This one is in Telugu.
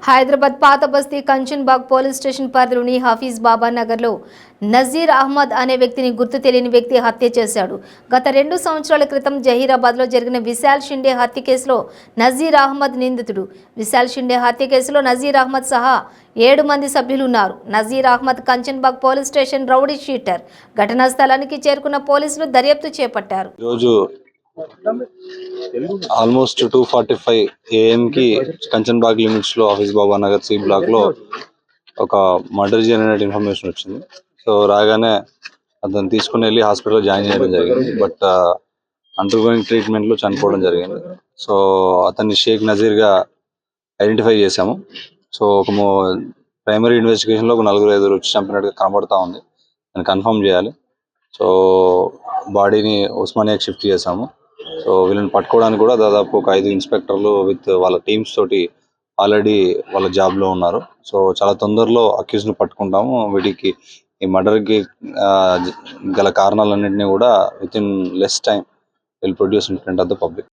హైదరాబాద్ పాత బస్తీ కంచన్బాగ్ పోలీస్ స్టేషన్ పరిధిలోని హఫీజ్ బాబా నగర్లో నజీర్ అహ్మద్ అనే వ్యక్తిని గుర్తు తెలియని వ్యక్తి హత్య చేశాడు. గత 2 సంవత్సరాల క్రితం జహీరాబాద్లో జరిగిన విశాల్ షిండే హత్య కేసులో నజీర్ అహ్మద్ నిందితుడు. విశాల్ షిండే హత్య కేసులో నజీర్ అహ్మద్ సహా 7 మంది సభ్యులు ఉన్నారు. Nazeer Ahmed Kanchanbagh police station rowdy sheeter. ఘటనా స్థలానికి చేరుకున్న పోలీసులు దర్యాప్తు చేపట్టారు. ఆల్మోస్ట్ 2:45 AM కి కంచన్బాగ్ లిమిట్స్ లో హఫీజ్ బాబా నగర్ సి బ్లాక్ లో ఒక మర్డర్ జరిగిన ఇన్ఫర్మేషన్ వచ్చింది. సో రాగానే అతను తీసుకుని వెళ్ళి హాస్పిటల్లో జాయిన్ చేయడం జరిగింది. బట్ అండర్ గోయింగ్ ట్రీట్మెంట్ లో చనిపోవడం జరిగింది. సో అతన్ని షేక్ నజీర్ గా ఐడెంటిఫై చేశాము. సో ఒక ప్రైమరీ ఇన్వెస్టిగేషన్ లో ఒక 4-5 వచ్చి చంపినట్టుగా కనబడతా ఉంది. దాన్ని కన్ఫర్మ్ చేయాలి. సో బాడీని ఉస్మానియాకి షిఫ్ట్ చేశాము. సో వీళ్ళని పట్టుకోవడానికి కూడా దాదాపు ఒక 5 ఇన్స్పెక్టర్లు విత్ వాళ్ళ టీమ్స్ తోటి ఆల్రెడీ వాళ్ళ జాబ్ లో ఉన్నారు. సో చాలా తొందరలో అక్యూజ్ ను పట్టుకుంటాము. వీటికి ఈ మర్డర్ కి గల కారణాలన్నింటినీ కూడా with in less time will produce in front of the public.